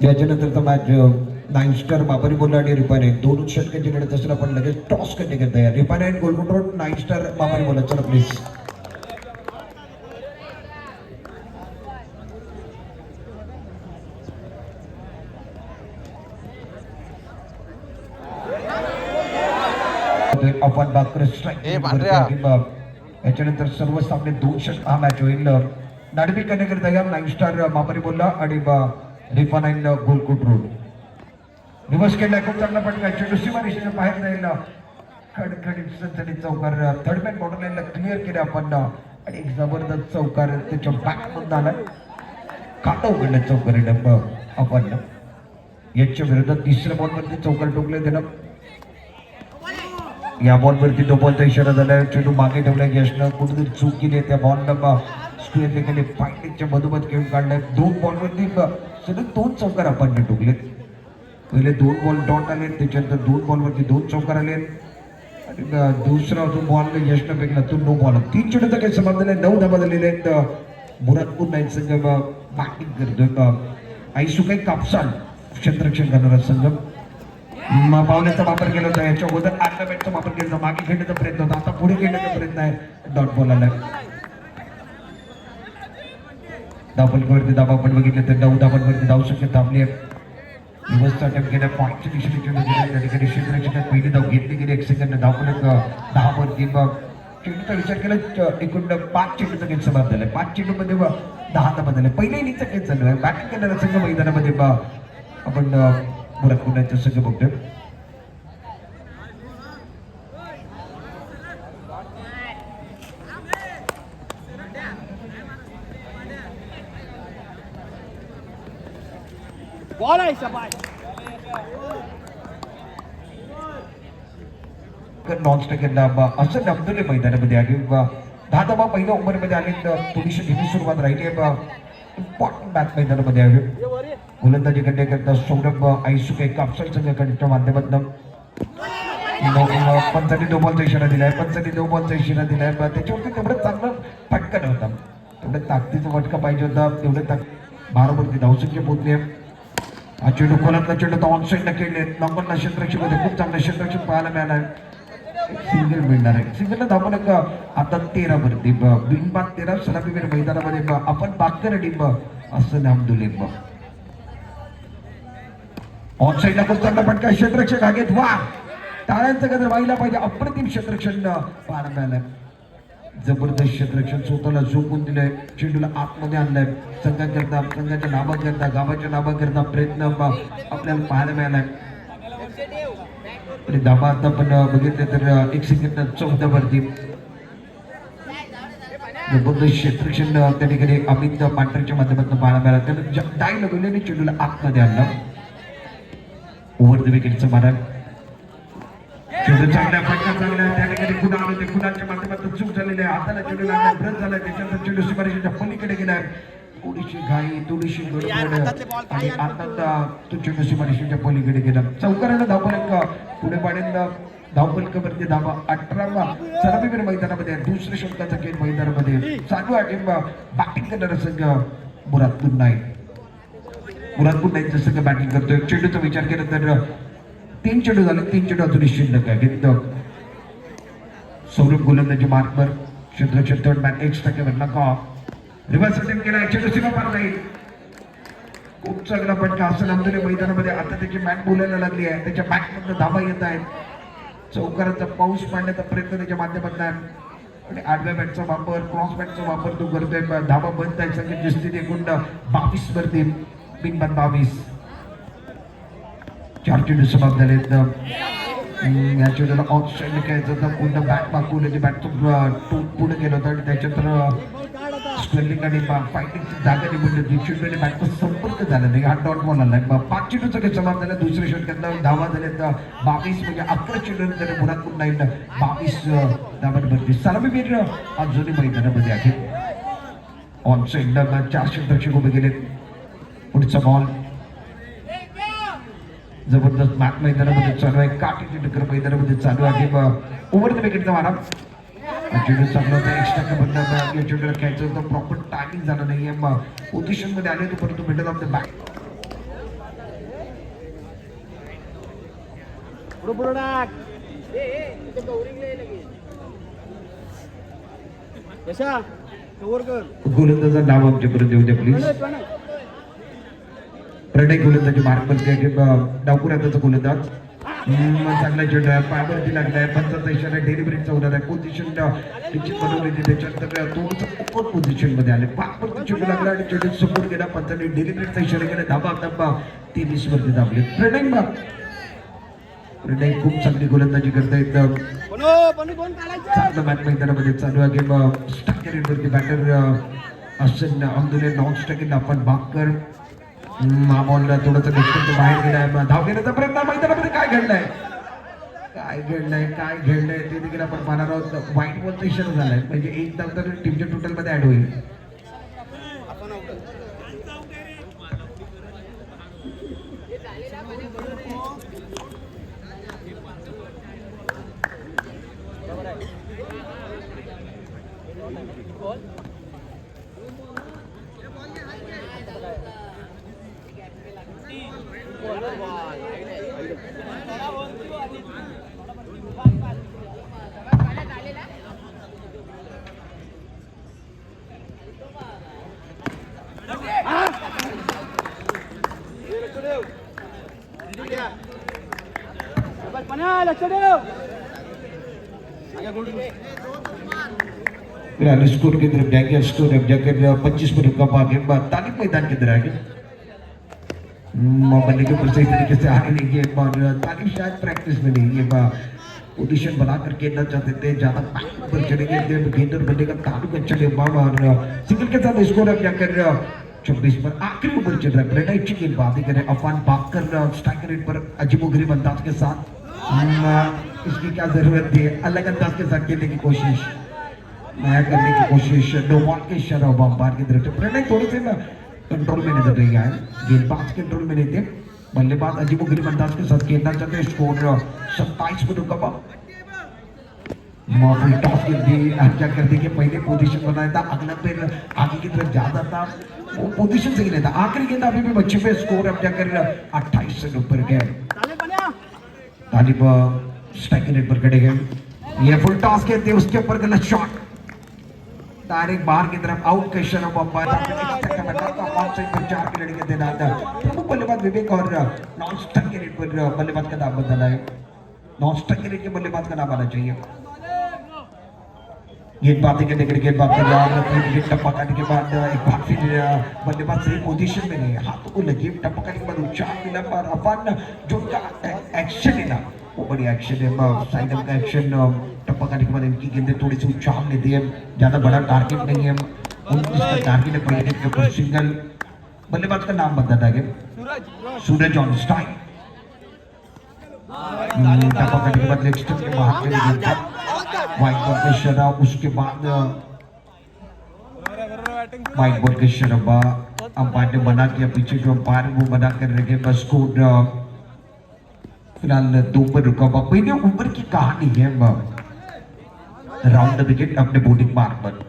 याच्यानंतरचा match 9 star Babri बोलला आणि रिपाने दोन षटकांची लढत असेल. आपण लगेच टॉस करण्याकरता तयार. रिपाने आणि गोल कंट्रोल 9 स्टार बाबरी बोला. चला प्लीज. आपण बाकर स्ट्राईक याच्यानंतर सर्व सामने 2 षटक हा मॅच होईल. नाडबी करण्याकरता या 9 स्टार बाबरी बोलला आणि रिफानाईन गोल कंट्रोल रिवर्स केला. खूप चांगला फटका. चेंडू सीमारेषेच्या बाहेर जाईल. खडखडीत सनसनीत चौकार थर्ड मॅन बॉर्डर लाईनला क्लिअर केले आपण आणि एक जबरदस्त चौकार त्याच्या बॅकमधून आला. खाता उघडलं चौकार आपण याच्या विरोधात तिसऱ्या बॉलवरती चौकार टोकले त्यानं. या बॉलवरती तो बॉलचा इशारा झाला. चेंडू मागे ठेवला. यशनं कुठेतरी चूक केली त्या बॉलला स्क्वेअर देखील फायटिंगच्या मधोमध घेऊन काढलाय. 2 बॉलवरती सलग 2 चौकार आपण टोकले. पहिले 2 बॉल डॉट आले. त्याच्यानंतर 2 बॉलवरती 2 चौकार आले आणि दुसरा जो बॉल यशनं फेकला तो नो बॉल. 3 चेंडूचा काही समाप्त झाले. 9 धावा झालेले आहेत. मुरादपूर नाईन संघ बॅटिंग करतोय. आईसुकाई कापसाल क्षेत्ररक्षण करणारा संघ. पावण्याचा वापर केला होता. याच्या अगोदर आर्ला बॅटचा वापर केला होता. मागे खेळण्याचा प्रयत्न होता. आता पुढे खेळण्याचा प्रयत्न आहे. डॉट बॉल आलाय. धावफलकावरती धावा आपण बघितलं तर 9 धावांवरती धावसंख्या थांबली आहे. दिवसचा अटॅक केला. पॉईंटची दिशेने चेंडू दिला. त्या ठिकाणी क्षेत्ररक्षणात पहिली धाव घेतली गेली. 1 सेकंड धावफलक 10 वरती चेंडूचा विचार केला. एकूण 5 चेंडूचा खेळ समाप्त झालाय. 5 चेंडूमध्ये 10 धावा झाल्या. पहिल्या इनिंगचा खेळ चालू आहे. बॅटिंग करणारा संघ मैदानामध्ये आपण मुरादपूर नाईनचा संघ बघतोय. नॉन स्ट्रायकरला असं अब्दुल्ले मैदानामध्ये आले. 10 धावा पहिल्या ओव्हरमध्ये आले. थोडीशी धीमी सुरुवात राहिली. इम्पॉर्टंट मॅच मैदानामध्ये आहे. गोलंदाजी करण्याकरता सौरभ आईसुकाई कापसाल संघाच्या माध्यमातून पंचांनी 2 बॉलचा इशारा दिलाय. पंचांनी 2 बॉलचा इशारा दिलाय. त्याच्यावरती तेवढं चांगलं फटका नव्हता. तेवढं ताकदीचा फटका पाहिजे होता. तेवढं 12 वरती धावसंख्या पोहोचली. हा चेंडू खोलातला चेंडू तो ऑन साईडला खेळले. लॉंगॉनला क्षेत्ररक्षक होते. खूप चांगलं क्षेत्ररक्षक पाहायला मिळालं. सिंगल मिळणार आहे. सिंगलला धावून आता 13 वरती बिनबाद 13 सलामीवीर मैदानामध्ये आपण बाकर टीम असं नाम दिले. ऑन साईडला खूप चांगला फटका. क्षेत्ररक्षक आगेत. वा टाळ्यांचं गजर व्हायला पाहिजे. अप्रतिम क्षेत्ररक्षण पाहायला मिळालंय. जबरदस्त क्षेत्ररक्षण स्वतःला झोपून दिलंय. चेंडूला आतमध्ये आणलंय. संघाच्या नावाकरता गावाच्या नावाकरता प्रयत्न आपल्याला पाहायला मिळालाय. आणि धावा आता पण बघितलं तर 1 सेकंड 14 वरती जबरदस्त क्षेत्ररक्षण त्या ठिकाणी अमित पांढऱ्याच्या माध्यमातून पाहायला मिळाला. त्यानं डाय लगवल्याने चेंडूला आतमध्ये आणलं. ओव्हर द विकेटचं मारण. चेंडू चांगल्या फटका चांगला. त्या ठिकाणी कुणा आले ते कुणाच्या माध्यमातून चूक झालेली आहे. हाताला चेंडू लागला. ब्रश झालाय. त्याच्यानंतर चेंडू सीमारेषेच्या पलीकडे गेलाय. थोडीशी घाई थोडीशी गडबड आणि आता तो चेंडू सीमारेषेच्या पलीकडे गेला. चौकारानं धावफलक पुढे पाडेल. धावफलकावरती धावा 18वा सलामीवीर मैदानामध्ये. दुसऱ्या षटकाचा खेळ मैदानामध्ये चालू आहे. बॅटिंग करणारा संघ मुरादपूर नाईन. मुरादपूर नाईनचा संघ बॅटिंग करतोय. चेंडूचा विचार केला तर 3 चेंडू झाले. 3 चेंडू अजूनही शिल्लक आहे. सौरभ गोलंदाजी मार्कवर. क्षेत्ररक्षण थर्ड मॅन 1% नका. रिव्हर्स अटेम्प्ट केला. चेंडू सीमा पार जाईल. खूप चांगला फटका. असं नामदुले मैदानामध्ये आता त्याची बॅट बोलायला लागली आहे. त्याच्या बॅटमधून धावा येत आहेत. चौकाराचा पाऊस पाडण्याचा प्रयत्न त्याच्या माध्यमातून आणि आडव्या बॅटचा वापर क्रॉस बॅटचा वापर तो करतोय. धावा बंद आहे. संघाची स्थिती एकूण 22 वरती बिनबाद 22. 4 चेंडू समाप्त झालेत. या चेंडूला ऑफ साईड खेळायचं होतं. पूर्ण बॅट मागवल्याची बॅटचं पुढे गेलं होतं आणि त्याच्यात स्पेलिंग आणि फायटिंगची जागा निवडली होती. चेंडूने बॅटचा संपर्क झाला नाही. हा डॉट बॉल आलाय. 5 चेंडूचा खेळ समाप्त झाला. दुसऱ्या षटकातला धावा झाल्यात 22 म्हणजे 11 चेंडू त्याने मुरादपूर नाईन 22 धावांवरती. सलामीवीर अजूनही मैदानामध्ये आहे. ऑन साईडला 4 क्षेत्ररक्षक उभे गेले. पुढचा बॉल जबरदस्त मॅच मैदानामध्ये चालू आहे. काठीची टक्कर मैदानामध्ये चालू आहे. ओव्हर द विकेटचा मारा. चेंडू चांगला होता एक्स्ट्रा कबड्डी या चेंडूला खेळायचं होतं प्रॉपर टायमिंग झालं नाहीये मग पोझिशन मध्ये आले होते परंतु मिडल ऑफ द बॅक गोलंदाजा नाव आमच्यापर्यंत येऊ द्या प्लीज प्रणय गोलंदाजी मार्ग डावकुराचा गोलंदाज चांगला चेंडू आहे पायावरती लागलाय पंचाचा इशारा डेलिव्हरीचा होणार आहे पोझिशन निश्चित बनवली त्याच्यानंतर थोडंसं ओपन पोझिशन मध्ये आले पायावरती चेंडू लागला आणि चेंडू सपोर्ट केला पंचाने डेलिव्हरीचा इशारा केला धाबा 23 वरती दाबले प्रणय खूप चांगली गोलंदाजी करतायत चांगलं मॅच मैदानामध्ये चालू आहे गेम स्ट्रायकर वरती बॅटर असेल अमदुले नॉन स्ट्रायकिंग आपण बाकर बॉलला थोडंसं डिस्टन्स बाहेर गेलाय धाव घेण्याचा प्रयत्न मैदानामध्ये काय घडलंय ते देखील आपण पाहणार आहोत वाईट बॉलचा इशारा झालाय म्हणजे एक धाव तर टीमच्या टोटल मध्ये ऍड होईल स्कोर की तरफ जाएंगे स्कोर अब जाकर 25 मिनट का भाग है तालीम मैदान के अंदर आएंगे बल्ले के ऊपर सही तरीके से आगे नहीं है और तालीम शायद प्रैक्टिस में नहीं है पोजीशन बना कर खेलना चाहते थे ज्यादा बैक पर चढ़ेंगे गेंदर बल्ले का तालुक अच्छा ले और सिंगल के साथ स्कोर अब जाकर 26 पर आखिरी ओवर चल रहा है प्रणय अच्छी गेंदबाजी करे अफान बाकर स्ट्राइक रेट पर अजीबोगरीब अंदाज के साथ इसकी क्या जरूरत थी अलग अंदाज के साथ खेलने की कोशिश नया करने की कोशिश नो बॉल के इशारा अंपायर की तरफ से प्रणय थोड़े से कंट्रोल में नजर नहीं आए गेंदबाज कंट्रोल में नहीं थे बल्लेबाज अजीबोगरीब अंदाज के साथ खेलना चाहते हैं स्कोर 27 मिनट का माफी टॉस की दी क्या कर दी कि पहले पोजीशन बनाया था अगला पेड़ आगे की तरफ ज्यादा था वो पोजीशन से ही था आखिरी गेंद अभी भी बच्चे पे स्कोर अब जाकर 28 से ऊपर गए तालिब स्ट्राइक रेट पर खड़े गए ये फुल टॉस के थे उसके ऊपर गलत शॉट डायरेक्ट बाहर की तरफ आउट का इशारा चार खिलाड़ी के देना था प्रमुख बल्लेबाज विवेक और नॉन स्ट्राइक रेट पर बल्लेबाज का नाम बदला है नॉन स्ट्राइक रेट के बल्लेबाज का नाम आना चाहिए गेंदबाजी करने के लिए गेंदबाज कर रहा है टप्पा काटने के बाद एक बार फिर बल्लेबाज सही पोजीशन में नहीं हाथों को लगी टप्पा काटने के बाद उच्चार मिला पर अफान जो उनका एक्शन है ना वो बड़ी एक्शन है साइड का एक्शन टप्पा काटने के बाद इनकी गेंदें थोड़ी सी उछाल लेती है ज्यादा बड़ा टारगेट नहीं है उनका टारगेट है पहले के ऊपर सिंगल बल्लेबाज का नाम बता था सूरज ऑन स्ट्राइक टप्पा काटने के बाद लेग स्टंप के बाहर वाइट बॉल का इशारा उसके बाद वाइट बॉल का इशारा अंपायर ने मना किया पीछे जो अंपायर वो मना कर रहे बस को फिलहाल 2 पर रुका हुआ पहले ऊपर की कहानी है राउंड द विकेट अपने बॉलिंग मार्क पर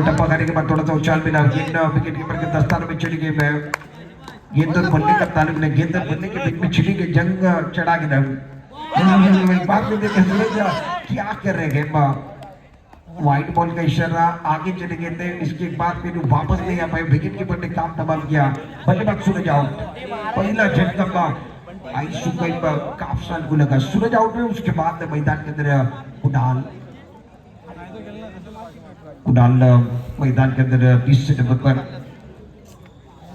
टप्पा करने के बाद थोड़ा सा उछाल मिला गेंद विकेट कीपर के दस्ताने में चली गई मैं गेंद और बल्ले का तालुक ने गेंद और बल्ले के बीच में छिड़ी गई जंग चढ़ा के बात में देखे क्या कर रहे हैं व्हाइट बॉल का इशारा आगे चले गए थे इसके बाद फिर वापस नहीं आ पाए विकेट कीपर ने काम तमाम किया बल्लेबाज सूरज आउट पहला झटका आई सुकई पर काफसान को लगा सूरज आउट में उसके बाद मैदान के अंदर कुणाल मैदान के अंदर 30 नंबर पर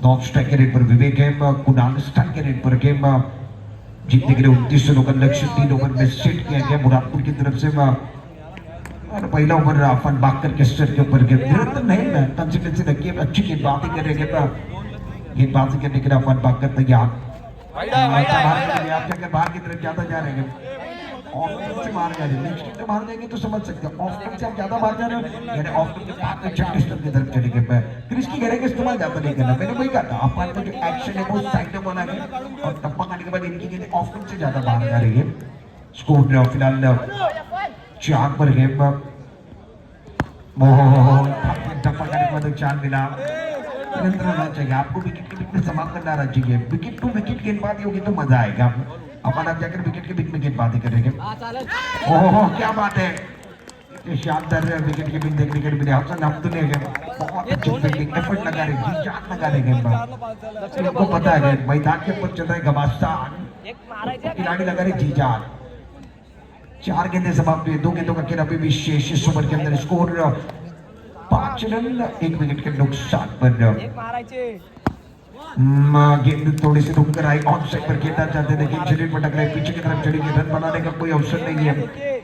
नॉन स्ट्राइक रेट पर विवेक है कुणाल स्ट्राइक रेट पर गेम जीतने के लिए 29 रनों का लक्ष्य 3 ओवर में सेट किया गया मुरादपुर की तरफ से और पहला ओवर अफान बाकर के स्टर के ऊपर निरंतर नहीं ना कंसिस्टेंसी रखी है अच्छी गेंदबाजी कर रहे हैं गेंदबाजी करने के लिए अफान बाकर तैयार बाहर की तरफ ज्यादा जा रहे हैं ऑफ से बाहर जा रहे हैं नेक्स्ट से बाहर जाएंगे तो समझ सकते हैं ऑफ से आप ज्यादा बाहर जा रहे हो यानी ऑफ के बाद 36 रन की तरफ चलेंगे फिर इसकी गहराई का इस्तेमाल ज्यादा नहीं करना मैंने वही कहा था अफान का जो एक्शन है वो साइड में बना है और टप्पा खाने के बाद इनकी गेंदें ऑफ से ज्यादा बाहर जा रही है स्कोर फिलहाल चार पर गेम मध्ये चार मिला नियंत्रण होना चाहिए आपको विकेट के बीच में समाप्त करना रहना चाहिए विकेट टू विकेट गेंदबाजी होगी तो मजा आएगा अपन आप जाकर विकेट के बीच में गेंदबाजी करेंगे ओहो क्या बात है ये शानदार विकेट के बीच देखने के लिए हसन हम तो नहीं बहुत अच्छी फील्डिंग एफर्ट लगा रहे जी जान लगा रहे गेंदबाज इनको पता है मैदान के ऊपर चल रहा है घमासान खिलाड़ी लगा रहे जी जान चार गेंदें समाप्त हुई 2 गेंदों का खेल अभी भी शेष इस ओवर के अंदर स्कोर 5 रन 1 विकेट के नुकसान पर गेंद थोड़ी सी रुक कर आई ऑन साइड पर खेलना चाहते लेकिन शरीर पटक रहे पीछे की तरफ चढ़ी रन बनाने का कोई अवसर नहीं है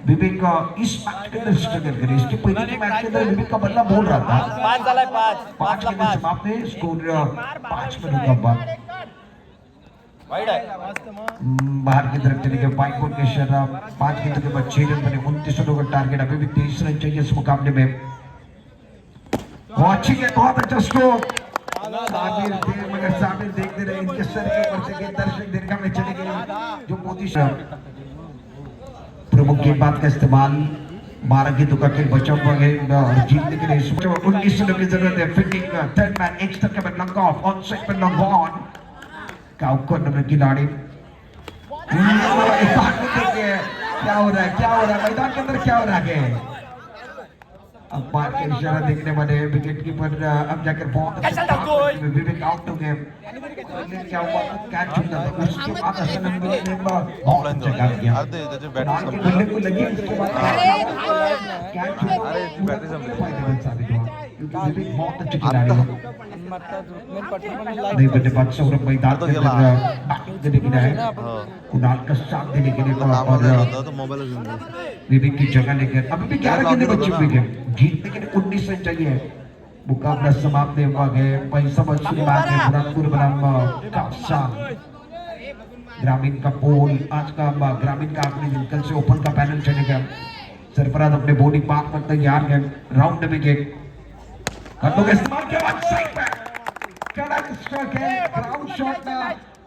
विवेक इस मैच के अंदर स्ट्रगल करे इसके पहले के मैच के अंदर विवेक का बल्ला बोल रहा था 5 गेंदें समाप्त है स्कोर 5 पर रुका बाहर की तरफ चले गए बाइक बोर्ड के शराब 5 गेंदों के बाद 6 रन बने 29 रनों का टारगेट अभी भी 23 रन चाहिए इस मुकाबले में अच्छी है बहुत अच्छा स्कोर साबिर थे मगर साबिर देखते रहे इनके सर के ऊपर से गेंद दर्शक दीर्घा में चले गए जो पोजीशन प्रमुख गेंदबाज का इस्तेमाल 12 गेंदों का खेल बचा हुआ है और जीतने के लिए 19 रनों की जरूरत है फील्डिंग थर्ड मैन एक्स्ट्रा का लॉन्ग ऑफ ऑन साइड पर लॉन्ग ऑन काउकर नंबर खिलाड़ी क्या हो रहा है मैदान के अंदर क्या हो रहा है अब बात के इशारा देखने वाले विकेट कीपर अब जाकर बहुत विवेक आउट हो गए क्या हुआ कैच छूटा था उसके बाद हसन अंगुली ने बहुत अच्छा काम किया लाल के बल्ले को लगी उसके बाद कैच फायदेमंद साबित हुआ क्योंकि विवेक बहुत अच्छे खिलाड़ी हैं नहीं बल्लेबाज सौरभ मैदान के अंदर बैटिंग देने के लिए है कुणाल का साथ देने के लिए और विवेक की जगह लेकर अभी भी 11 गेंदें बची हुई है जीतने के लिए 19 रन चाहिए मुकाबला समाप्त हुआ है पैसा बच्ची बात है बुरहानपुर बनाम काफसा ग्रामीण का पोल आज का ग्रामीण का आखिरी दिन कल से ओपन का पैनल चलेगा सरफराज अपने बॉडी पार्क पर तैयार है राउंड विकेट हाथों का इस्तेमाल किया बाद साइड पे कड़ा स्ट्रोक है ग्राउंड शॉट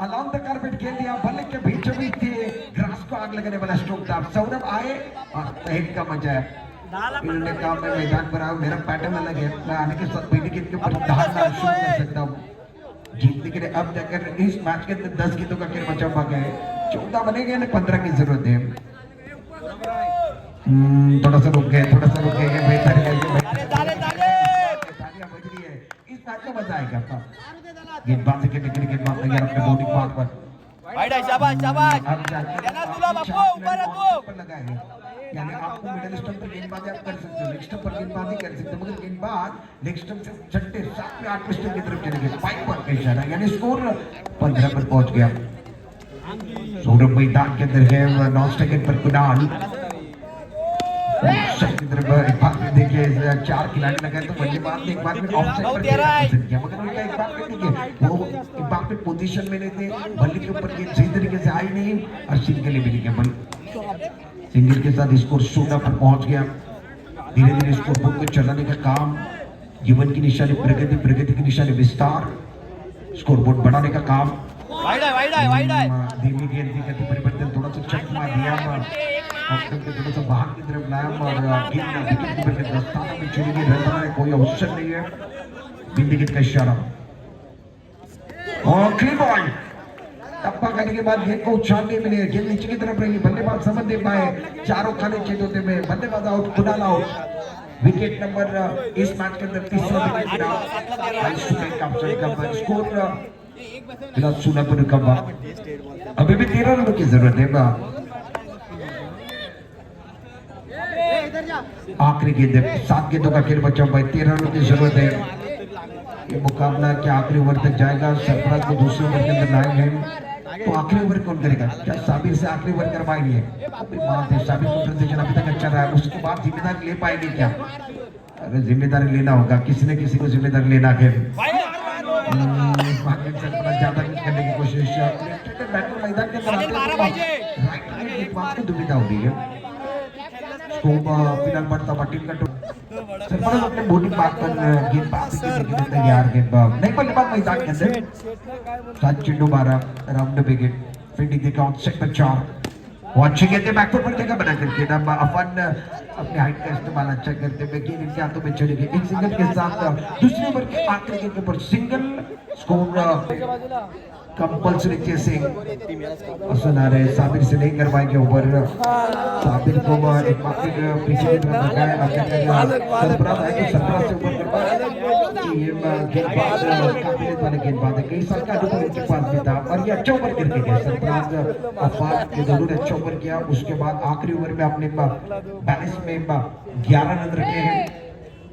अलाउंड द कारपेट खेल दिया बल्ले के बीचों बीच थी ग्रास को आग लगाने वाला स्ट्रोक था सौरभ आए और तहत का मजा है इन्होंने कहा मैं मैदान पर आऊं मेरा पैटर्न अलग है मैं आने के साथ पहले गेंद के ऊपर दहाड़ना शुरू कर सकता हूं जीतने के लिए अब जाकर इस मैच के अंदर 10 गेंदों का खेल बचा हुआ है 14 बनेंगे ना 15 की जरूरत है थोड़ा सा रुक गए बेहतर है इस मैच में मजा आएगा गेंदबाजी के निकले गेंदबाज तैयार अपने बॉडी पार्ट पर शाबाश ऊपर लगाएंगे यानी आपको मिडिल स्टंप पर गेंदबाजी आप कर सकते हो लेग स्टंप पर गेंदबाजी कर सकते हो मगर गेंदबाज लेग स्टंप से 6 7 8 स्टंप की तरफ चले गए 5 पर का इशारा यानी स्कोर 15 पर पहुंच गया सौरभ मैदान के अंदर है 9 सेकंड पर कुणाल की तरफ एक बार देखिए 4 खिलाड़ी लगाए तो बल्लेबाज ने एक बार में ऑफसाइड पर किया मगर उनका एक बार में देखिए वो एक बार में पोजीशन में नहीं थे बल्ले के ऊपर गेंद सही तरीके से आई नहीं और सिंगल भी नहीं किया सिंगल के साथ स्कोर 16 पर पहुंच गया धीरे धीरे स्कोर बुक को चलाने का काम जीवन की निशानी प्रगति की निशानी विस्तार स्कोर बोर्ड बढ़ाने का काम धीमी गेंद की गति परिवर्तन थोड़ा सा चेक मार दिया थोड़ा सा बाहर की तरफ लाया और विकेट कीपर के दस्ताने में चली गई रन बनाने कोई अवसर नहीं है विकेट का इशारा और क्लीन बॉल टप्पा करने के बाद गेंद को उछालने मिले गेंद नीचे की तरफ रही बल्लेबाज समझ दे पाए चारों खाने छेद होते में बल्लेबाज out Kunal out wicket number इस मैच के अंदर तीसरा विकेट गिरा स्कोर फिलहाल 16 पर रुका हुआ अभी भी 13 रनों की जरूरत है आखिरी गेंद 7 गेंदों का खेल बचा हुआ है 13 रनों की जरूरत है ये मुकाबला क्या आखिरी ओवर तक जाएगा सरफराज को दूसरे ओवर के अंदर लाएंगे तो आखिरी ओवर कौन करेगा क्या साबिर से आखिरी ओवर करवाएंगे अपनी बात है साबिर को प्रदर्शन अभी तक अच्छा रहा है उसके बाद जिम्मेदारी ले पाएंगे क्या अरे जिम्मेदारी लेना होगा किसी न किसी को जिम्मेदारी लेना है ज्यादा करने की कोशिश मैदान के अंदर दुविधा हो रही है फिलहाल बढ़ता हुआ टीम का सरफराज अपने बॉडी पार्ट पर गेंदबाजी करने के लिए तैयार गेंदबाज नहीं बल्लेबाज मैदान के अंदर 7 चिंडू 12 राउंड विकेट फील्डिंग के काउंट सेट पर 4 वॉचिंग घेते बॅकफुट पर जगह बना करके ना अपन अपने हाइट का इस्तेमाल अच्छा करते हुए गेंद इनके हाथों में चली गई एक सिंगल के साथ दूसरे ओवर के आखिरी गेंद के ऊपर सिंगल स्कोर कंपल्सरी चेसिंग असनारे साबिर से नहीं करवाएंगे ओवर साबिर को एक बाकी पीछे की तरफ लगाए सरफराज है तो सरफराज से ऊपर करवा ये गेंदबाज काबिलियत वाले गेंदबाज है कई साल का अनुभव इनके पास भी था और ये अच्छा ओवर करके गया सरफराज अफाक ये दोनों ने अच्छा ओवर किया उसके बाद आखिरी ओवर में अपने 42 में 11 रन रखे हैं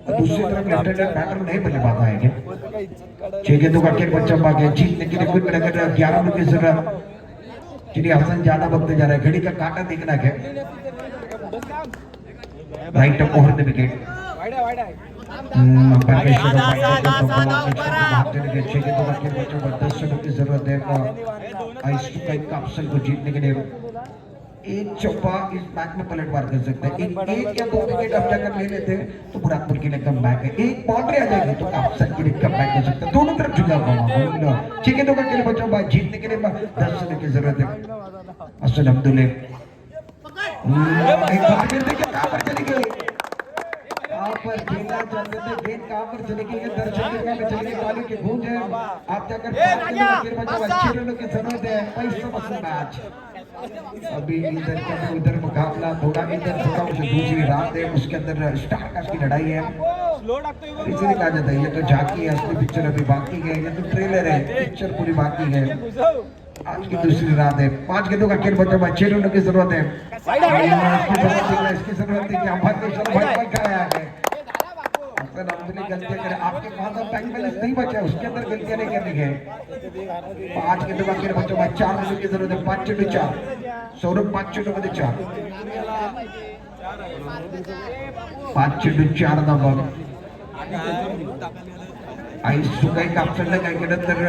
दूसरी तरफ लेफ्टिनेंट बैटर नहीं बल्लेबाज आएंगे 6 गेंदों का खेल बच्चा बाकी जीतने के लिए कुल मिलाकर 11 रनों की जरूरत चलिए हसन ज्यादा वक्त जा रहा है घड़ी का कांटा देखना है right over the wicket umpire के इशारे पर 6 गेंदों का खेल बच्चा 10 रनों की जरूरत है आइस टू का कैप्सूल को जीतने के लिए एक चौपा इस मैच में पलटवार कर सकते हैं एक या दो विकेट अब जाकर ले लेते हैं तो बुराकपुर के लिए कम बैक है एक बाउंड्री आ जाएगी तो कैप्सन के लिए कम बैक हो सकता है दोनों तरफ झुका हुआ ठीक है तो के लिए बच्चों बात जीतने के लिए 10 रन की जरूरत है असल अब्दुल्ले एक बार खेलते कि कहां पर चली गई कहां पर खेलना चाहते थे गेंद कहां पर चली गई दर्शक के में चली गई ताली की गूंज है आप जाकर फिर बच्चों 6 रनों की जरूरत है पैसा वसूल मैच अभी इधर का उधर मुकाबला थोड़ा इधर थोड़ा उसे दूसरी रात है उसके अंदर स्टार कास्ट की लड़ाई है इसलिए कहा जाता है ये तो झांकी है असली पिक्चर अभी बाकी है ये तो ट्रेलर है पिक्चर पूरी बाकी है आज की दूसरी रात है 5 गेंदों का खेल बचा हुआ 6 रनों की जरूरत है इसकी जरूरत है कि भाई आया है गलतियां करें आपके पास अब बैंक बैलेंस नहीं बचा उसके अंदर गलतियां नहीं करनी है 5 गेंदों का खेल बच्चों में 4 रनों की जरूरत है 5-4 सौरभ 5-4 5-4 नंबर आई सुकाई कापसरला काय केलं तर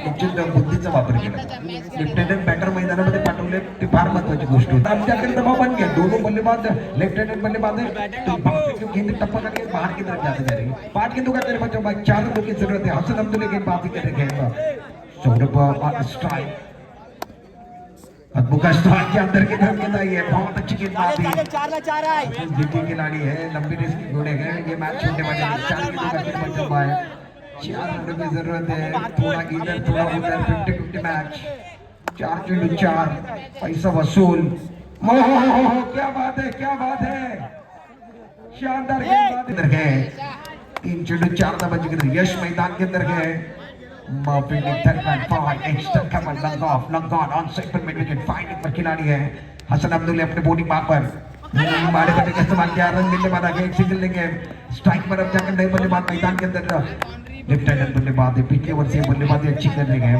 निश्चित बुद्धीचा वापर केला लेफ्टनंट बॅटर मैदानामध्ये पाठवले ती फार महत्वाची गोष्ट होती आमच्याकडे दबाव बन गया दोनों बल्लेबाज लेफ्टनंट बल्लेबाज तो गेंद टप्पा करके बाहर की तरफ जाते जा रही है 5 गेंदों का तेरे बच्चों में 4 रनों की जरूरत है हसन अब्दुल्ला गेंद बाजी करने गए सौरभ स्ट्राइक अद्भुत स्ट्राइक के अंदर की तरफ गेंद आई है बहुत अच्छी गेंदबाजी 4 है जीती खिलाड़ी है लंबी रेस के घोड़े हैं ये मैच होने वाले 4 गेंदों का खेल बच्चों में 4 रनों की जरूरत है थोड़ा इधर थोड़ा उधर 50-50 मैच 4-4 पैसा वसूल क्या बात है शानदार गेंदबाजी अंदर गए 3-4 का बच गए यश मैदान के अंदर गए fielding third man for extra cover long on on side पर मिड विकेट फाइंडिंग पर खिलाड़ी है हसन अब्दुल्ला अपने बॉलिंग मार पर मारे करने का इस्तेमाल किया रन मिलने वाला एक सिंगल लेंगे स्ट्राइक पर अब जाकर नए बल्लेबाज मैदान के अंदर लेफ्ट हैंड बल्लेबाज पीछे ओवर से बल्लेबाजी अच्छी करने गए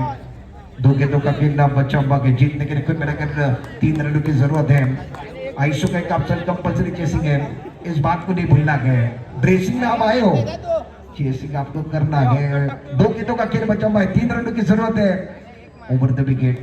2 गेंदों का खेलना बच्चा के जीतने के लिए कुल मिलाकर 3 रनों की जरूरत है आइसो का कैप्टन कंपल्सरी चेसिंग है इस बात को नहीं भूलना है ड्रेसिंग में आप आए हो चेसिंग आपको करना है 2 गेंदों का खेल बच्चा 3 रनों की जरूरत है ओवर द विकेट